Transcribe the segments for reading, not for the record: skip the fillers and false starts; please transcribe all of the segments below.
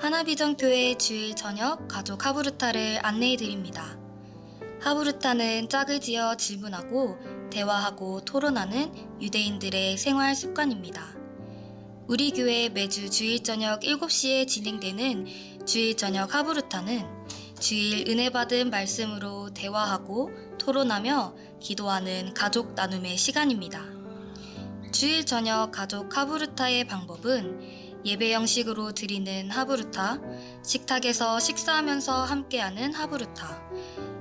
하나비전교회 주일 저녁 가족 하부르타를 안내해 드립니다. 하부르타는 짝을 지어 질문하고 대화하고 토론하는 유대인들의 생활 습관입니다. 우리 교회 매주 주일 저녁 7시에 진행되는 주일 저녁 하부르타는 주일 은혜 받은 말씀으로 대화하고 토론하며 기도하는 가족 나눔의 시간입니다. 주일 저녁 가족 하부르타의 방법은 예배 형식으로 드리는 하부르타, 식탁에서 식사하면서 함께하는 하부르타,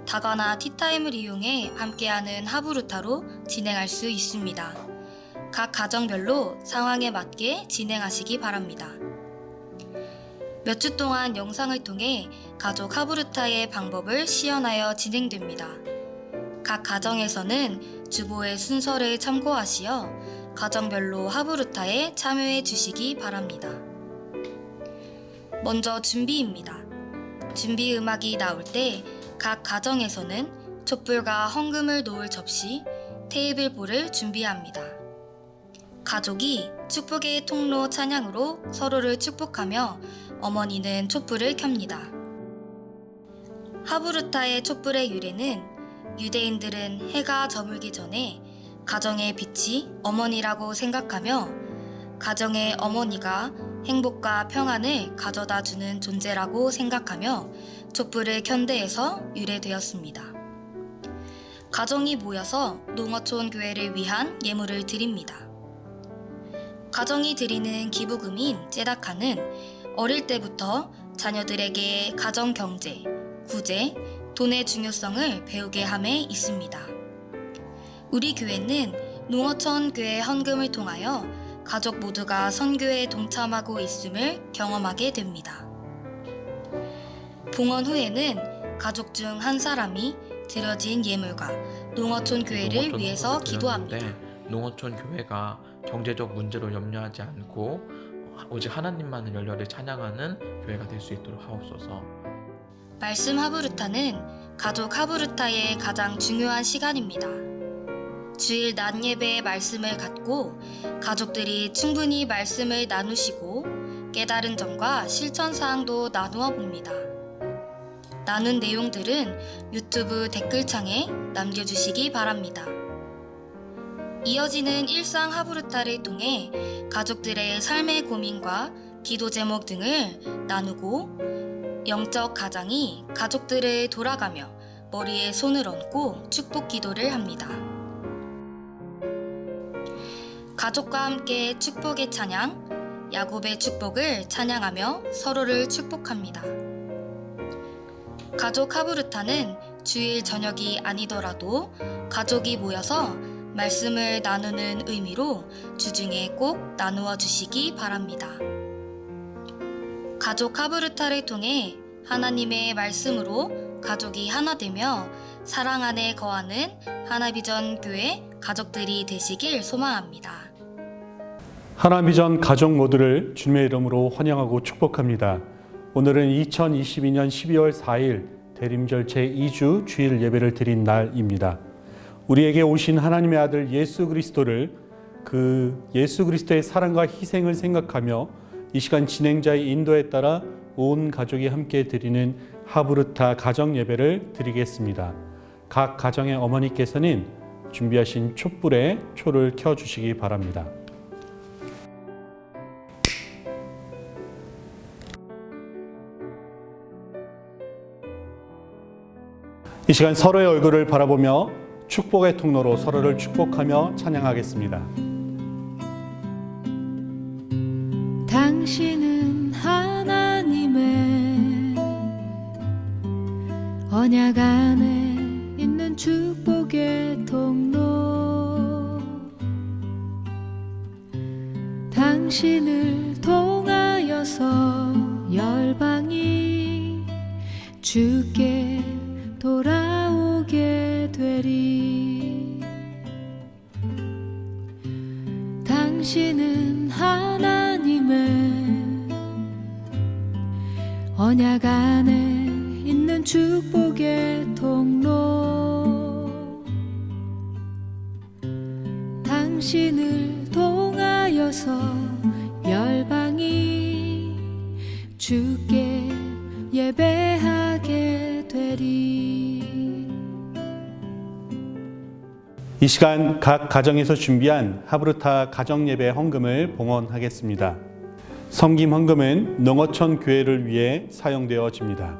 다과나 티타임을 이용해 함께하는 하부르타로 진행할 수 있습니다. 각 가정별로 상황에 맞게 진행하시기 바랍니다. 몇 주 동안 영상을 통해 가족 하부르타의 방법을 시연하여 진행됩니다. 각 가정에서는 주보의 순서를 참고하시어 가정별로 하부르타에 참여해 주시기 바랍니다. 먼저 준비입니다. 준비 음악이 나올 때 각 가정에서는 촛불과 헌금을 놓을 접시, 테이블볼을 준비합니다. 가족이 축복의 통로 찬양으로 서로를 축복하며 어머니는 촛불을 켭니다. 하부르타의 촛불의 유래는 유대인들은 해가 저물기 전에 가정의 빛이 어머니라고 생각하며 가정의 어머니가 행복과 평안을 가져다 주는 존재라고 생각하며 촛불을 켠 데에서 유래되었습니다. 가정이 모여서 농어촌 교회를 위한 예물을 드립니다. 가정이 드리는 기부금인 째다카는 어릴 때부터 자녀들에게 가정 경제, 구제, 돈의 중요성을 배우게 함에 있습니다. 우리 교회는 농어촌 교회 헌금을 통하여 가족 모두가 선교에 동참하고 있음을 경험하게 됩니다. 봉헌 후에는 가족 중 한 사람이 드려진 예물과 농어촌 교회를 위해서 기도합니다. 농어촌 교회가 경제적 문제로 염려하지 않고 오직 하나님만을 열렬히 찬양하는 교회가 될 수 있도록 하옵소서. 말씀 하부르타는 가족 하부르타의 가장 중요한 시간입니다. 주일 낮 예배의 말씀을 갖고 가족들이 충분히 말씀을 나누시고 깨달은 점과 실천 사항도 나누어 봅니다. 나눈 내용들은 유튜브 댓글창에 남겨주시기 바랍니다. 이어지는 일상 하부르타를 통해 가족들의 삶의 고민과 기도 제목 등을 나누고 영적 가장이 가족들을 돌아가며 머리에 손을 얹고 축복 기도를 합니다. 가족과 함께 축복의 찬양, 야곱의 축복을 찬양하며 서로를 축복합니다. 가족 하부르타는 주일 저녁이 아니더라도 가족이 모여서 말씀을 나누는 의미로 주중에 꼭 나누어 주시기 바랍니다. 가족 하부르타를 통해 하나님의 말씀으로 가족이 하나 되며 사랑 안에 거하는 하나비전 교회 가족들이 되시길 소망합니다. 하나비전 가족 모두를 주님의 이름으로 환영하고 축복합니다. 오늘은 2022년 12월 4일 대림절 제2주 주일 예배를 드린 날입니다. 우리에게 오신 하나님의 아들 예수 그리스도를 그 예수 그리스도의 사랑과 희생을 생각하며 이 시간 진행자의 인도에 따라 온 가족이 함께 드리는 하부르타 가정 예배를 드리겠습니다. 각 가정의 어머니께서는 준비하신 촛불에 초를 켜주시기 바랍니다. 이 시간 서로의 얼굴을 바라보며 축복의 통로로 서로를 축복하며 찬양하겠습니다. 당신은 하나님의 언약 안에 있는 축복의 통로, 당신을 통하여서 열방이 주께 돌아오게 되리. 당신은 하나님의 언약 안에 있는 축복의 통로, 당신을 통하여서 열방이 주께 예배하게 되리. 이 시간 각 가정에서 준비한 하브르타 가정예배 헌금을 봉헌하겠습니다. 섬김 헌금은 농어촌 교회를 위해 사용되어집니다.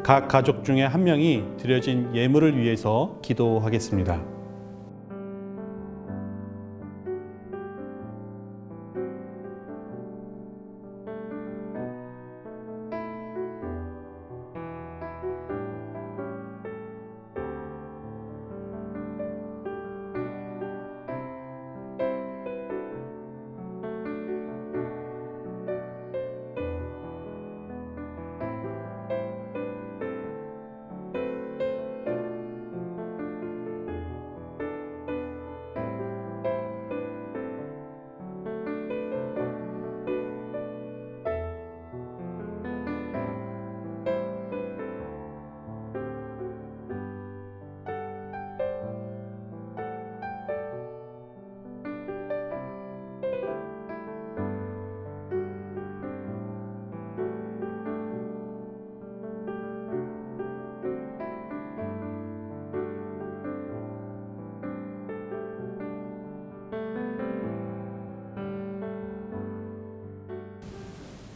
각 가족 중에 한 명이 드려진 예물을 위해서 기도하겠습니다.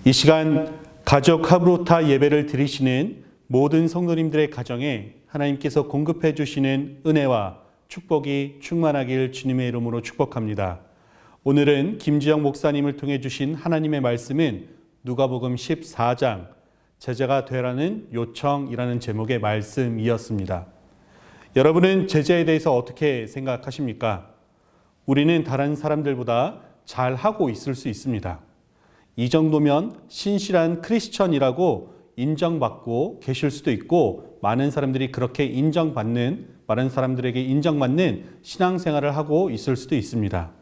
이 시간 가족 하브르타 예배를 드리시는 모든 성도님들의 가정에 하나님께서 공급해 주시는 은혜와 축복이 충만하길 주님의 이름으로 축복합니다. 오늘은 김지영 목사님을 통해 주신 하나님의 말씀은 누가복음 14장 제자가 되라는 요청이라는 제목의 말씀이었습니다. 여러분은 제자에 대해서 어떻게 생각하십니까? 우리는 다른 사람들보다 잘하고 있을 수 있습니다. 이 정도면 신실한 크리스천이라고 인정받고 계실 수도 있고 많은 사람들이 그렇게 많은 사람들에게 인정받는 신앙생활을 하고 있을 수도 있습니다.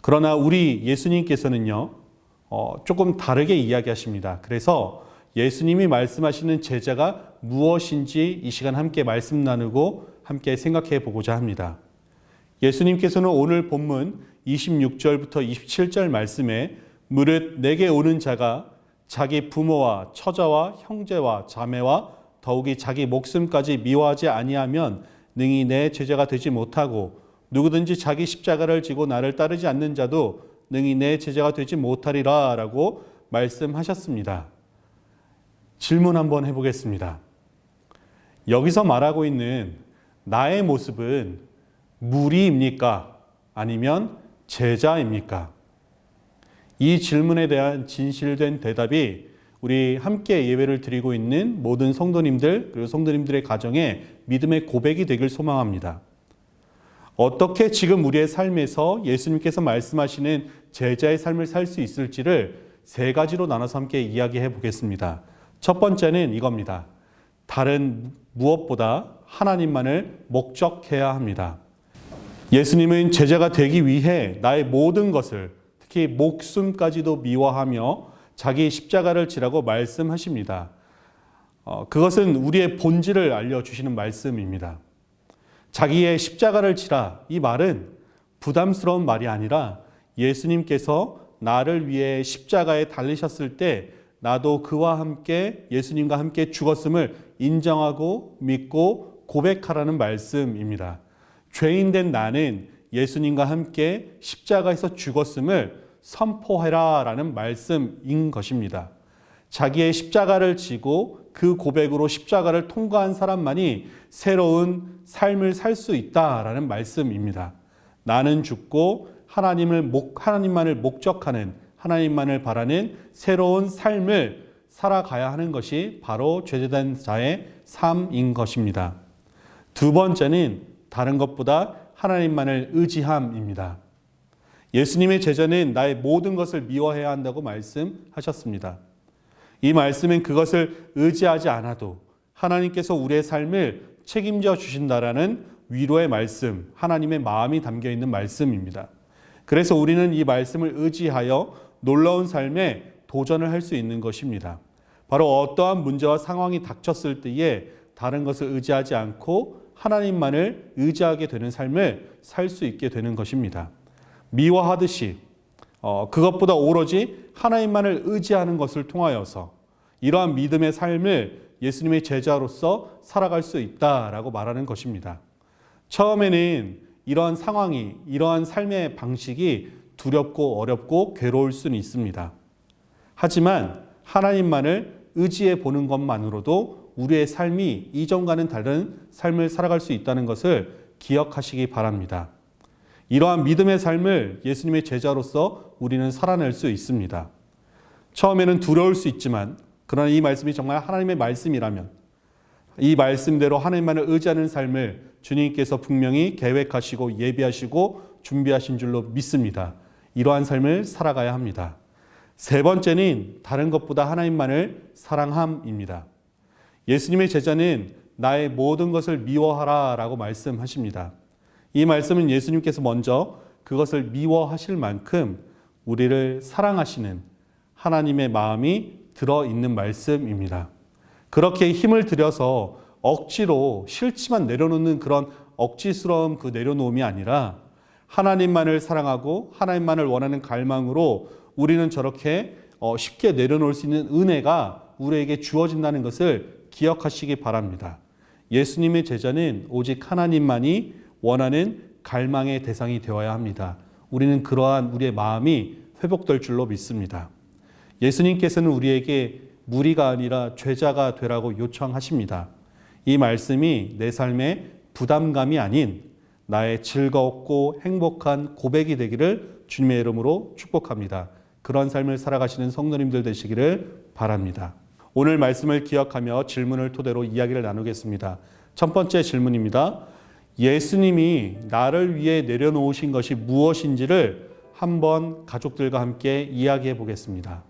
그러나 우리 예수님께서는요, 조금 다르게 이야기하십니다. 그래서 예수님이 말씀하시는 제자가 무엇인지 이 시간 함께 말씀 나누고 함께 생각해 보고자 합니다. 예수님께서는 오늘 본문 26절부터 27절 말씀에 무릇 내게 오는 자가 자기 부모와 처자와 형제와 자매와 더욱이 자기 목숨까지 미워하지 아니하면 능히 내 제자가 되지 못하고 누구든지 자기 십자가를 지고 나를 따르지 않는 자도 능히 내 제자가 되지 못하리라 라고 말씀하셨습니다. 질문 한번 해보겠습니다. 여기서 말하고 있는 나의 모습은 무리입니까? 아니면 제자입니까? 이 질문에 대한 진실된 대답이 우리 함께 예배를 드리고 있는 모든 성도님들 그리고 성도님들의 가정에 믿음의 고백이 되길 소망합니다. 어떻게 지금 우리의 삶에서 예수님께서 말씀하시는 제자의 삶을 살 수 있을지를 세 가지로 나눠서 함께 이야기해 보겠습니다. 첫 번째는 이겁니다. 다른 무엇보다 하나님만을 목적해야 합니다. 예수님은 제자가 되기 위해 나의 모든 것을 특히 목숨까지도 미워하며 자기 십자가를 지라고 말씀하십니다. 그것은 우리의 본질을 알려주시는 말씀입니다. 자기의 십자가를 지라 이 말은 부담스러운 말이 아니라 예수님께서 나를 위해 십자가에 달리셨을 때 나도 그와 함께 예수님과 함께 죽었음을 인정하고 믿고 고백하라는 말씀입니다. 죄인된 나는 예수님과 함께 십자가에서 죽었음을 선포해라 라는 말씀인 것입니다. 자기의 십자가를 지고 그 고백으로 십자가를 통과한 사람만이 새로운 삶을 살 수 있다라는 말씀입니다. 나는 죽고 하나님만을 목적하는 하나님만을 바라는 새로운 삶을 살아가야 하는 것이 바로 죄된 자의 삶인 것입니다. 두 번째는 다른 것보다 하나님만을 의지함입니다. 예수님의 제자는 나의 모든 것을 미워해야 한다고 말씀하셨습니다. 이 말씀은 그것을 의지하지 않아도 하나님께서 우리의 삶을 책임져 주신다라는 위로의 말씀, 하나님의 마음이 담겨 있는 말씀입니다. 그래서 우리는 이 말씀을 의지하여 놀라운 삶에 도전을 할 수 있는 것입니다. 바로 어떠한 문제와 상황이 닥쳤을 때에 다른 것을 의지하지 않고 하나님만을 의지하게 되는 삶을 살 수 있게 되는 것입니다. 미워하듯이 그것보다 오로지 하나님만을 의지하는 것을 통하여서 이러한 믿음의 삶을 예수님의 제자로서 살아갈 수 있다라고 말하는 것입니다. 처음에는 이러한 상황이, 이러한 삶의 방식이 두렵고 어렵고 괴로울 수는 있습니다. 하지만 하나님만을 의지해 보는 것만으로도 우리의 삶이 이전과는 다른 삶을 살아갈 수 있다는 것을 기억하시기 바랍니다. 이러한 믿음의 삶을 예수님의 제자로서 우리는 살아낼 수 있습니다. 처음에는 두려울 수 있지만, 그러나 이 말씀이 정말 하나님의 말씀이라면 이 말씀대로 하나님만을 의지하는 삶을 주님께서 분명히 계획하시고 예비하시고 준비하신 줄로 믿습니다. 이러한 삶을 살아가야 합니다. 세 번째는 다른 것보다 하나님만을 사랑함입니다. 예수님의 제자는 나의 모든 것을 미워하라 라고 말씀하십니다. 이 말씀은 예수님께서 먼저 그것을 미워하실 만큼 우리를 사랑하시는 하나님의 마음이 들어있는 말씀입니다. 그렇게 힘을 들여서 억지로 싫지만 내려놓는 그런 억지스러운 그 내려놓음이 아니라 하나님만을 사랑하고 하나님만을 원하는 갈망으로 우리는 저렇게 쉽게 내려놓을 수 있는 은혜가 우리에게 주어진다는 것을 기억하시기 바랍니다. 예수님의 제자는 오직 하나님만이 원하는 갈망의 대상이 되어야 합니다. 우리는 그러한 우리의 마음이 회복될 줄로 믿습니다. 예수님께서는 우리에게 무리가 아니라 죄자가 되라고 요청하십니다. 이 말씀이 내 삶의 부담감이 아닌 나의 즐겁고 행복한 고백이 되기를 주님의 이름으로 축복합니다. 그런 삶을 살아가시는 성도님들 되시기를 바랍니다. 오늘 말씀을 기억하며 질문을 토대로 이야기를 나누겠습니다. 첫 번째 질문입니다. 예수님이 나를 위해 내려놓으신 것이 무엇인지를 한번 가족들과 함께 이야기해 보겠습니다.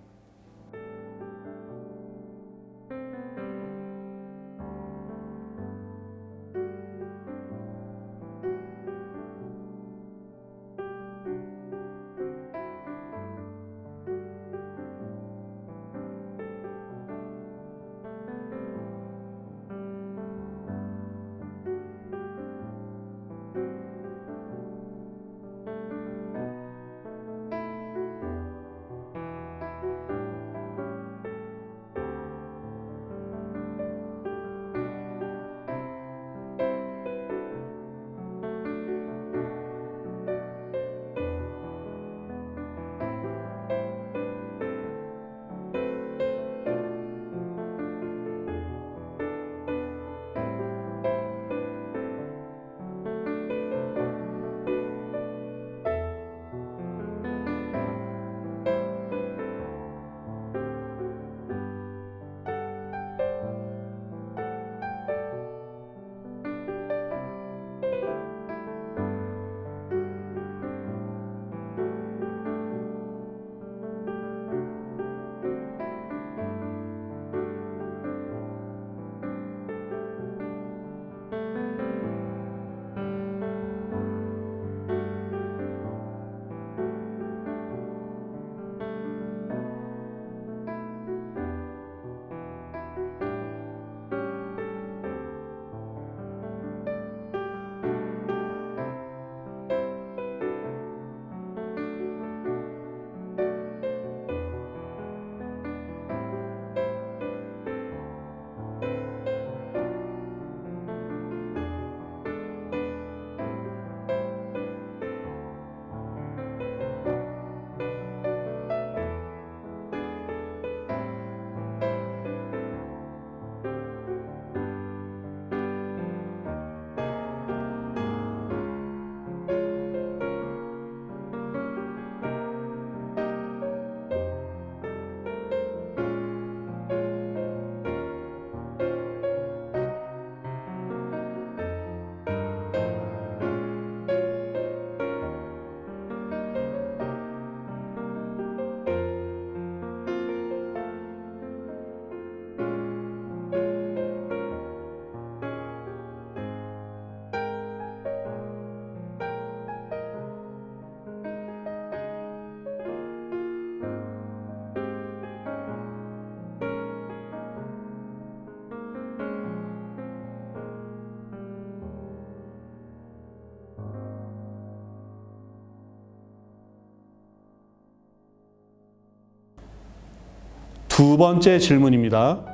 두 번째 질문입니다.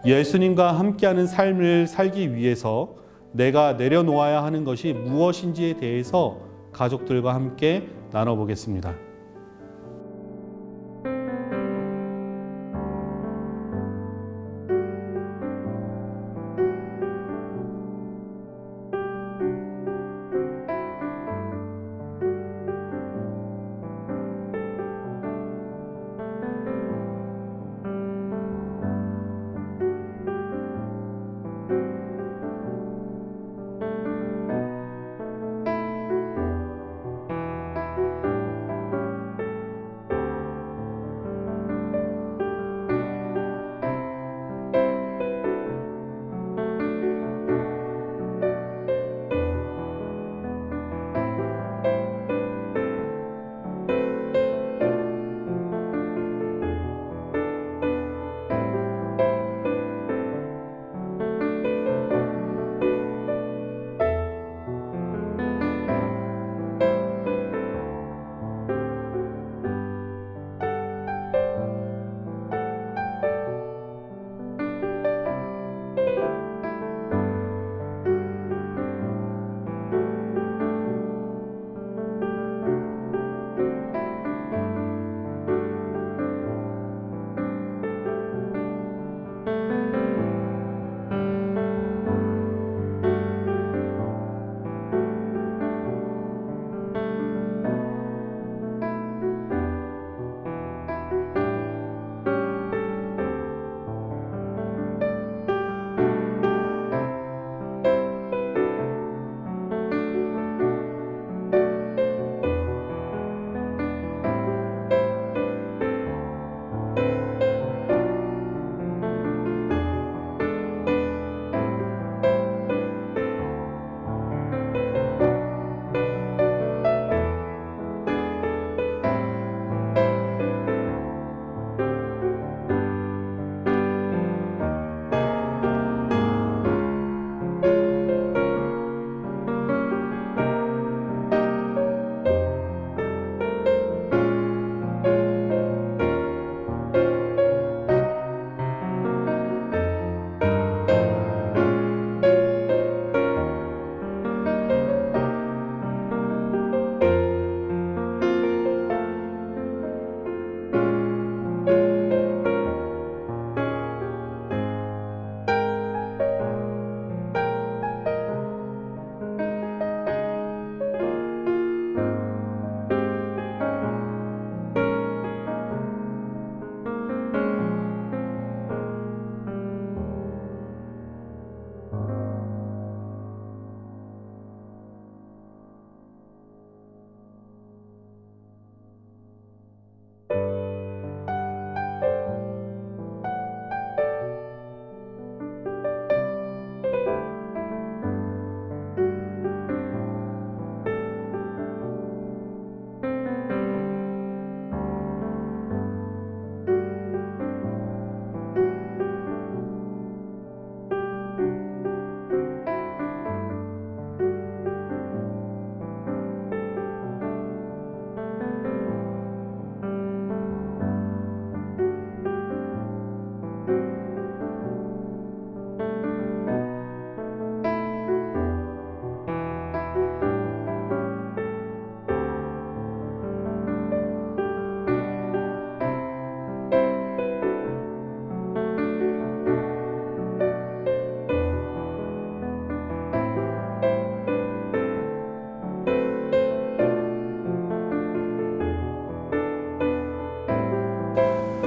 예수님과 함께하는 삶을 살기 위해서 내가 내려놓아야 하는 것이 무엇인지에 대해서 가족들과 함께 나눠보겠습니다.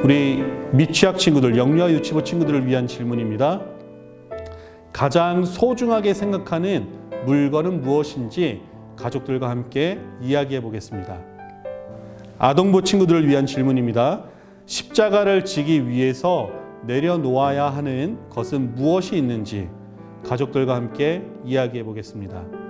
우리 미취학 친구들, 영유아 유치부 친구들을 위한 질문입니다. 가장 소중하게 생각하는 물건은 무엇인지 가족들과 함께 이야기해 보겠습니다. 아동부 친구들을 위한 질문입니다. 십자가를 지기 위해서 내려놓아야 하는 것은 무엇이 있는지 가족들과 함께 이야기해 보겠습니다.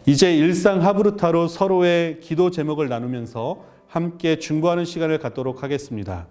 이제 일상 하브루타로 서로의 기도 제목을 나누면서 함께 중보하는 시간을 갖도록 하겠습니다.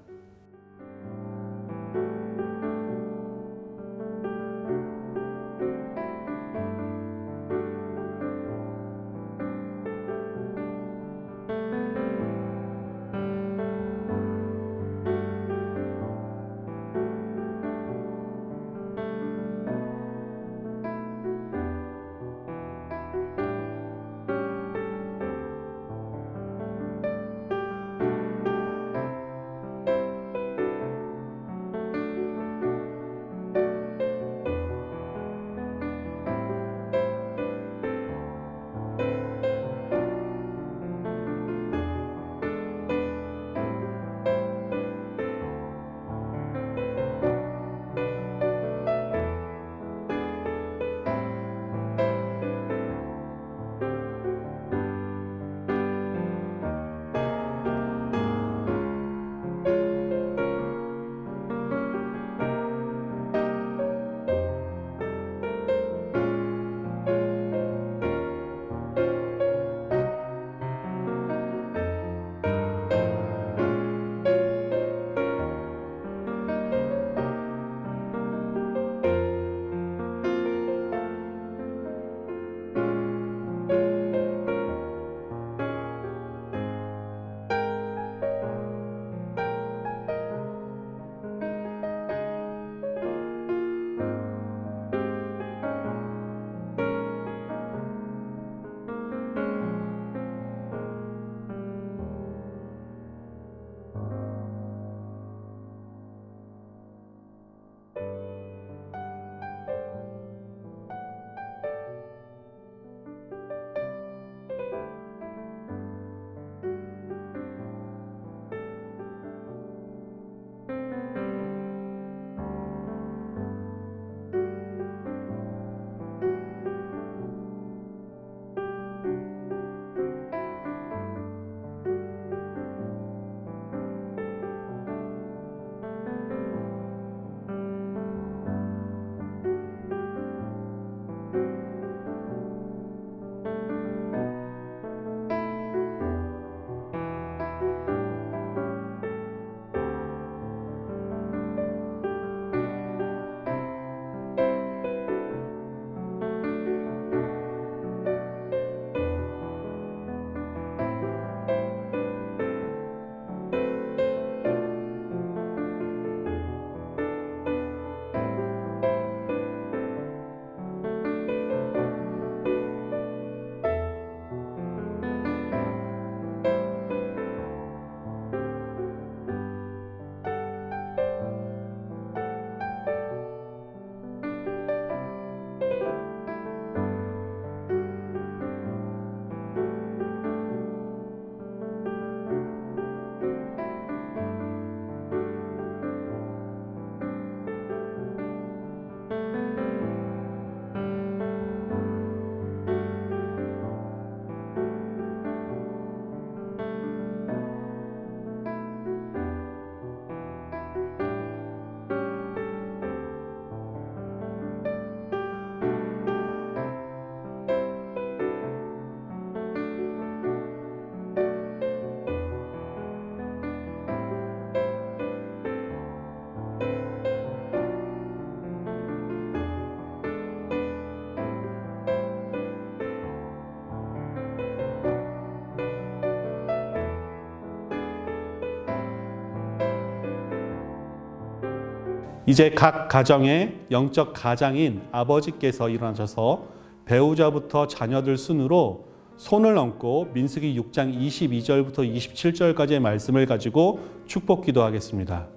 이제 각 가정의 영적 가장인 아버지께서 일어나셔서 배우자부터 자녀들 순으로 손을 얹고 민수기 6장 22절부터 27절까지의 말씀을 가지고 축복 기도하겠습니다.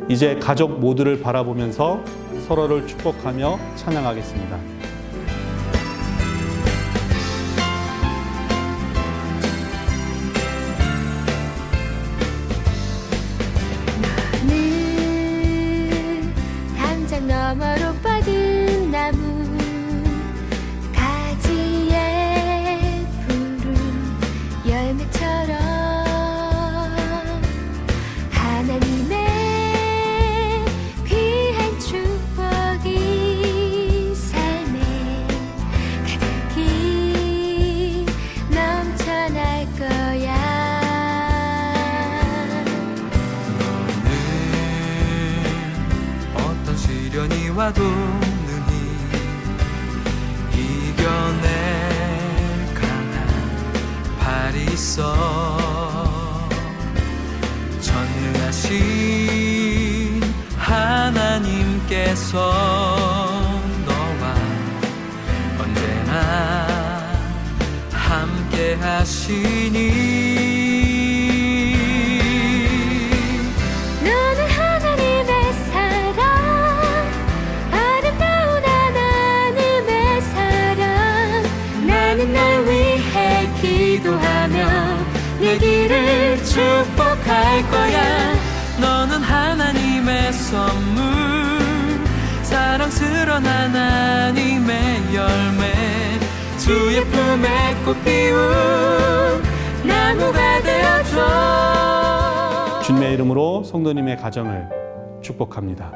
이제 가족 모두를 바라보면서 서로를 축복하며 찬양하겠습니다. 너는 담장 너머로 뻗은 나무 가지에 푸른 열매처럼 하나님의 귀한 축복이 삶에 가득히 넘쳐날 거야. 어떤 시련이 와도 능히 이겨낼 강한 발이 있어. 전능하신 하나님께서 너와 언제나 함께 하시니. 너는 하나님의 사랑, 아름다운 하나님의 사랑. 나는 널 위해 기도하며 내 길을 축복할 거야. 너는 하나님의 선물, 사랑스런 하나님의 열매, 주의 품에 꽃 피운 나무가 되어줘. 주님의 이름으로 성도님의 가정을 축복합니다.